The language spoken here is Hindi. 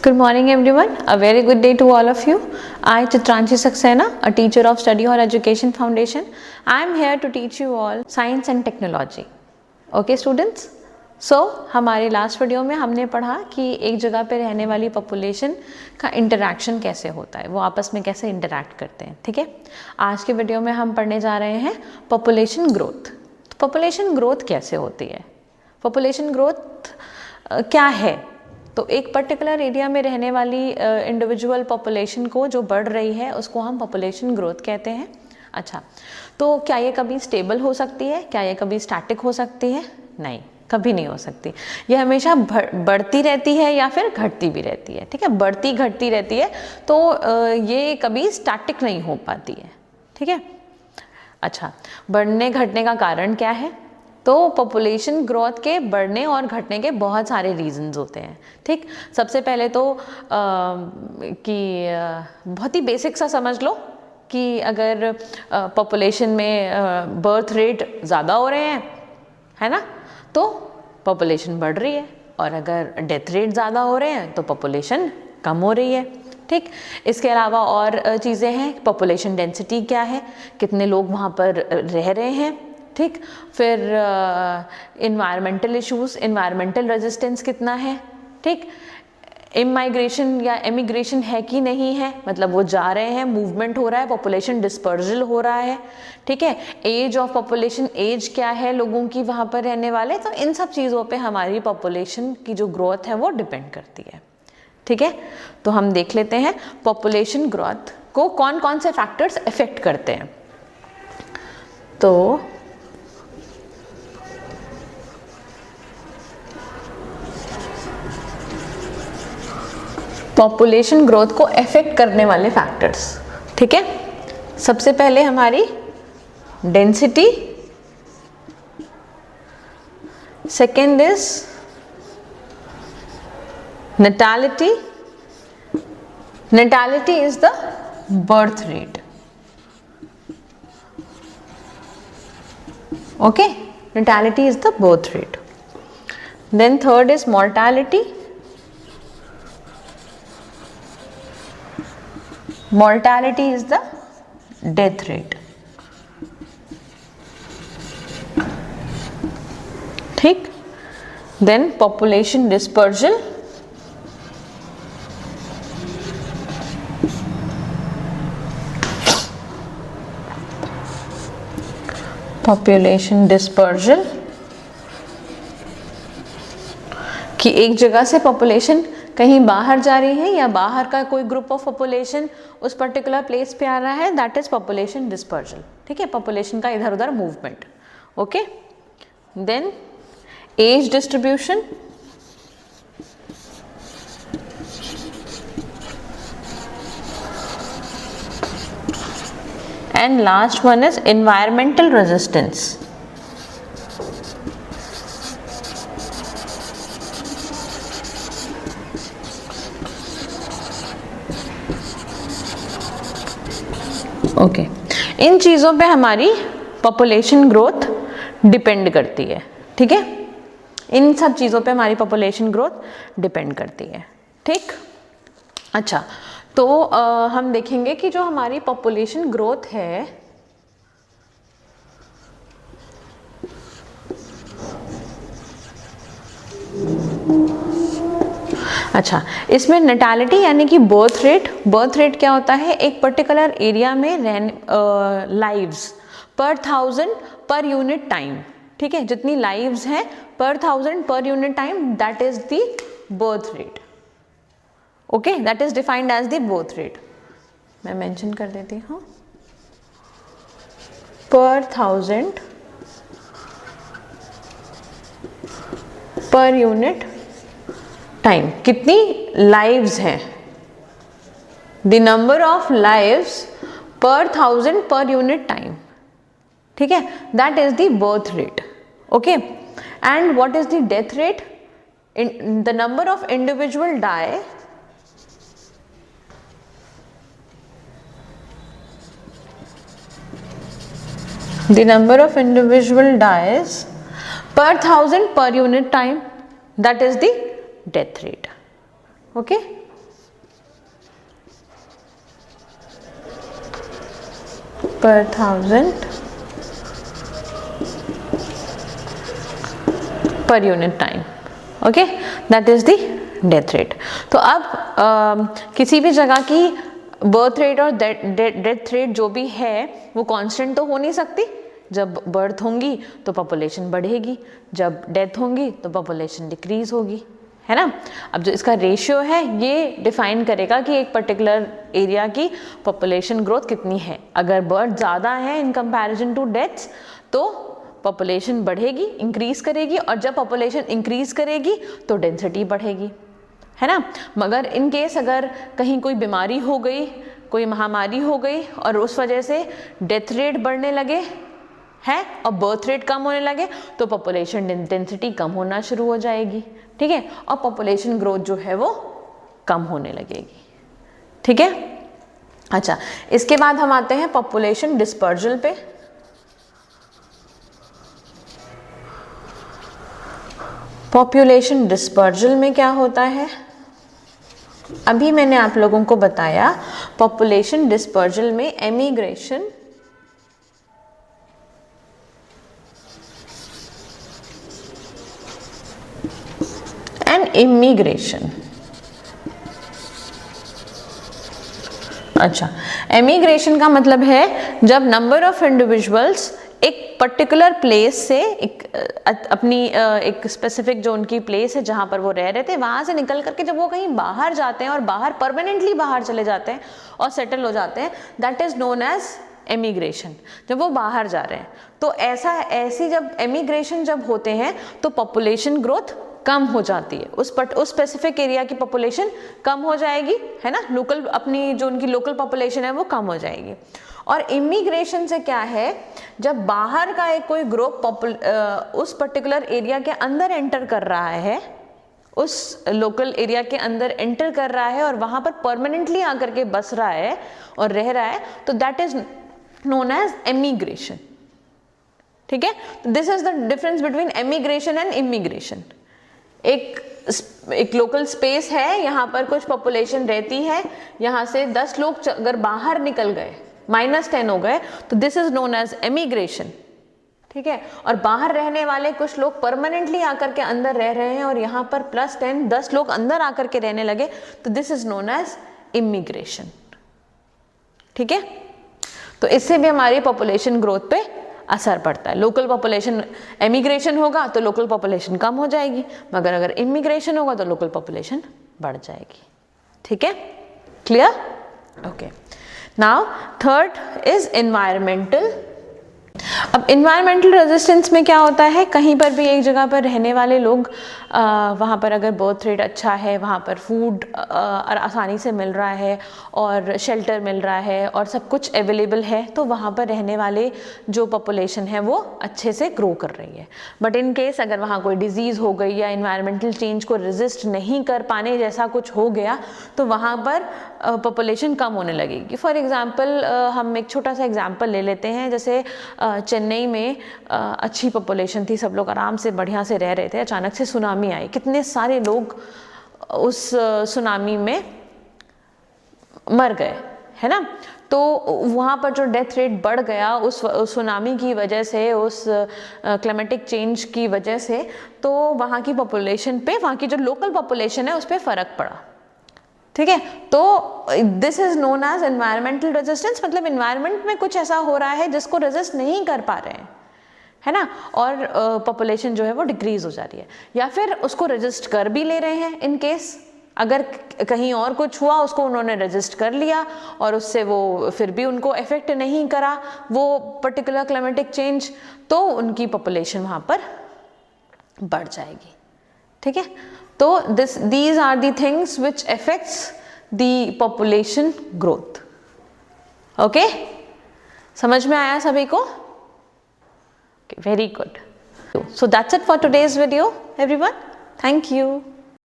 Good morning everyone, a very good day to all of you. I Chitranshi Saxena, a teacher of Study Hall Education Foundation. I am here to teach you all science and technology. Okay students? So हमारे लास्ट वीडियो में हमने पढ़ा कि एक जगह पे रहने वाली पॉपुलेशन का इंटरैक्शन कैसे होता है, वो आपस में कैसे इंटरैक्ट करते हैं. ठीक है, आज के वीडियो में हम पढ़ने जा रहे हैं पॉपुलेशन ग्रोथ. तो पॉपुलेशन ग्रोथ कैसे होती है, पॉपुलेशन ग्रोथ क्या है. तो एक पर्टिकुलर एरिया में रहने वाली इंडिविजुअल पॉपुलेशन को जो बढ़ रही है उसको हम पॉपुलेशन ग्रोथ कहते हैं. अच्छा, तो क्या ये कभी स्टेबल हो सकती है, क्या ये कभी स्टैटिक हो सकती है? नहीं, कभी नहीं हो सकती. ये हमेशा बढ़ती रहती है या फिर घटती भी रहती है. ठीक है, बढ़ती घटती रहती है, तो ये कभी स्टैटिक नहीं हो पाती है. ठीक है. अच्छा, बढ़ने घटने का कारण क्या है? तो पॉपुलेशन ग्रोथ के बढ़ने और घटने के बहुत सारे रीजंस होते हैं. ठीक, सबसे पहले तो बहुत ही बेसिक सा समझ लो कि अगर पॉपुलेशन में बर्थ रेट ज़्यादा हो रहे हैं, है ना, तो पॉपुलेशन बढ़ रही है, और अगर डेथ रेट ज़्यादा हो रहे हैं तो पॉपुलेशन कम हो रही है. ठीक, इसके अलावा और चीज़ें हैं. पॉपुलेशन डेंसिटी क्या है, कितने लोग वहाँ पर रह रहे हैं. ठीक, फिर इन्वायरमेंटल इश्यूज, इन्वायरमेंटल रेजिस्टेंस कितना है. ठीक, इमाइग्रेशन या एमिग्रेशन है कि नहीं है, मतलब वो जा रहे हैं, मूवमेंट हो रहा है, पॉपुलेशन डिस्पर्जल हो रहा है. ठीक है, एज ऑफ पॉपुलेशन, एज क्या है लोगों की वहाँ पर रहने वाले. तो इन सब चीज़ों पे हमारी पॉपुलेशन की जो ग्रोथ है वो डिपेंड करती है. ठीक है, तो हम देख लेते हैं पॉपुलेशन ग्रोथ को कौन कौन से फैक्टर्स इफेक्ट करते हैं. तो पॉपुलेशन ग्रोथ को इफेक्ट करने वाले फैक्टर्स. ठीक है, सबसे पहले हमारी density, second is natality. Natality is the birth rate. Okay, natality is the birth rate. Then third is mortality. Mortality is the death rate. ठीक, then population dispersal. Population dispersal, कि एक जगह से पॉपुलेशन कहीं बाहर जा रही है या बाहर का कोई ग्रुप ऑफ पॉपुलेशन उस पर्टिकुलर प्लेस पे आ रहा है, दैट इज पॉपुलेशन डिस्पर्जल. ठीक है, पॉपुलेशन का इधर उधर movement. Okay, then age distribution, and last one is environmental resistance. Okay, इन चीज़ों पे हमारी पॉपुलेशन ग्रोथ डिपेंड करती है. ठीक है, इन सब चीज़ों पे हमारी पॉपुलेशन ग्रोथ डिपेंड करती है. ठीक, अच्छा, तो हम देखेंगे कि जो हमारी पॉपुलेशन ग्रोथ है, अच्छा, इसमें नेटालिटी यानी कि बर्थ रेट. बर्थ रेट क्या होता है, एक पर्टिकुलर एरिया में lives per 1000 per unit time. ठीक है, जितनी लाइव्स हैं per 1000 per unit time, that is the birth rate. Okay, that is defined as the birth rate. मैं मेंशन कर देती हूँ, पर 1000 पर यूनिट टाइम. कितनी लाइव्स हैं, the number of lives per 1000 per unit time. ठीक है, that is the birth rate. Okay, and what is the death rate, the number of individual die the number of individual dies per 1000 per unit time, that is the death rate. Okay, per 1000 per unit time. Okay, that is the death rate. तो अब किसी भी जगह की बर्थ रेट और डेथ रेट जो भी है वो कांस्टेंट तो हो नहीं सकती. जब बर्थ होंगी तो पॉपुलेशन बढ़ेगी, जब डेथ होंगी तो पॉपुलेशन डिक्रीज होगी, है ना. अब जो इसका रेशियो है ये डिफाइन करेगा कि एक पर्टिकुलर एरिया की पॉपुलेशन ग्रोथ कितनी है. अगर बर्थ ज़्यादा है इन कंपैरिजन टू डेथ्स तो पॉपुलेशन बढ़ेगी, इंक्रीज करेगी, और जब पॉपुलेशन इंक्रीज करेगी तो डेंसिटी बढ़ेगी, है ना. मगर इन केस अगर कहीं कोई बीमारी हो गई, कोई महामारी हो गई और उस वजह से डेथ रेट बढ़ने लगे है और बर्थ रेट कम होने लगे तो पॉपुलेशन डेंसिटी कम होना शुरू हो जाएगी, ठीक है, और पॉपुलेशन ग्रोथ जो है वो कम होने लगेगी, ठीक है. अच्छा, इसके बाद हम आते हैं पॉपुलेशन डिस्पर्जल पे. पॉपुलेशन डिस्पर्जल में क्या होता है, अभी मैंने आप लोगों को बताया. पॉपुलेशन डिस्पर्जल में एमिग्रेशन एंड इमिग्रेशन. अच्छा, एमिग्रेशन का मतलब है जब नंबर ऑफ इंडिविजुअल्स एक पर्टिकुलर प्लेस से अपनी एक स्पेसिफिक जो उनकी प्लेस है जहाँ पर वो रह रहे थे वहाँ से निकल करके जब वो कहीं बाहर जाते हैं और बाहर परमानेंटली बाहर चले जाते हैं और सेटल हो जाते हैं, that is known as emigration. जब वो बाहर जा रहे हैं तो ऐसी जब एमिग्रेशन जब होते हैं तो पॉपुलेशन ग्रोथ कम हो जाती है. उस स्पेसिफिक एरिया की पॉपुलेशन कम हो जाएगी, है ना. लोकल अपनी जो उनकी लोकल पॉपुलेशन है वो कम हो जाएगी. और इमिग्रेशन से क्या है, जब बाहर का एक कोई ग्रुप उस पर्टिकुलर एरिया के अंदर एंटर कर रहा है, उस लोकल एरिया के अंदर एंटर कर रहा है और वहाँ पर परमानेंटली आकर के बस रहा है और रह रहा है, तो that is known as emigration, ठीक है. This is the difference between emigration and immigration. एक लोकल स्पेस है, यहाँ पर कुछ पॉपुलेशन रहती है, यहाँ से 10 लोग अगर बाहर निकल गए, -10 हो गए, तो this is known as emigration, ठीक है. और बाहर रहने वाले कुछ लोग परमानेंटली आकर के अंदर रह रहे हैं और यहाँ पर +10 10 लोग अंदर आकर के रहने लगे, तो this is known as immigration, ठीक है. तो इससे भी हमारी पॉपुलेशन ग्रोथ पे असर पड़ता है. लोकल पॉपुलेशन एमिग्रेशन होगा तो लोकल पॉपुलेशन कम हो जाएगी, मगर अगर इमिग्रेशन होगा तो लोकल पॉपुलेशन बढ़ जाएगी, ठीक है. Clear? Okay. Now third is environmental. अब इन्वायरमेंटल रेजिस्टेंस में क्या होता है, कहीं पर भी एक जगह पर रहने वाले लोग वहाँ पर अगर बर्थ रेट अच्छा है, वहाँ पर फूड आसानी से मिल रहा है और शेल्टर मिल रहा है और सब कुछ अवेलेबल है, तो वहाँ पर रहने वाले जो पॉपुलेशन है वो अच्छे से ग्रो कर रही है. बट इन केस अगर वहाँ कोई डिजीज़ हो गई या इन्वायरमेंटल चेंज को रेजिस्ट नहीं कर पाने जैसा कुछ हो गया तो वहाँ पर पॉपुलेशन कम होने लगेगी. फॉर एग्ज़ाम्पल हम एक छोटा सा एग्जाम्पल ले लेते हैं. जैसे चेन्नई में अच्छी पॉपुलेशन थी, सब लोग आराम से बढ़िया से रह रहे थे, अचानक से सुनामी आई, कितने सारे लोग उस सुनामी में मर गए, है ना. तो वहाँ पर जो डेथ रेट बढ़ गया उस सुनामी की वजह से, उस क्लाइमेटिक चेंज की वजह से, तो वहाँ की पॉपुलेशन पे, वहाँ की जो लोकल पॉपुलेशन है उस पर फ़र्क पड़ा, ठीक है. तो this is known as environmental resistance. मतलब इन्वायरमेंट में कुछ ऐसा हो रहा है जिसको रेजिस्ट नहीं कर पा रहे हैं, है ना, और पॉपुलेशन जो है वो डिक्रीज हो जा रही है, या फिर उसको रेजिस्ट कर भी ले रहे हैं. इन केस अगर कहीं और कुछ हुआ, उसको उन्होंने रेजिस्ट कर लिया और उससे वो फिर भी उनको इफेक्ट नहीं करा वो पर्टिकुलर क्लाइमेटिक चेंज, तो उनकी पॉपुलेशन वहाँ पर बढ़ जाएगी, ठीक है. तो these are the things which affects the population growth. Okay? समझ में आया सभी को? Okay, very good. So that's it for today's video, everyone. Thank you.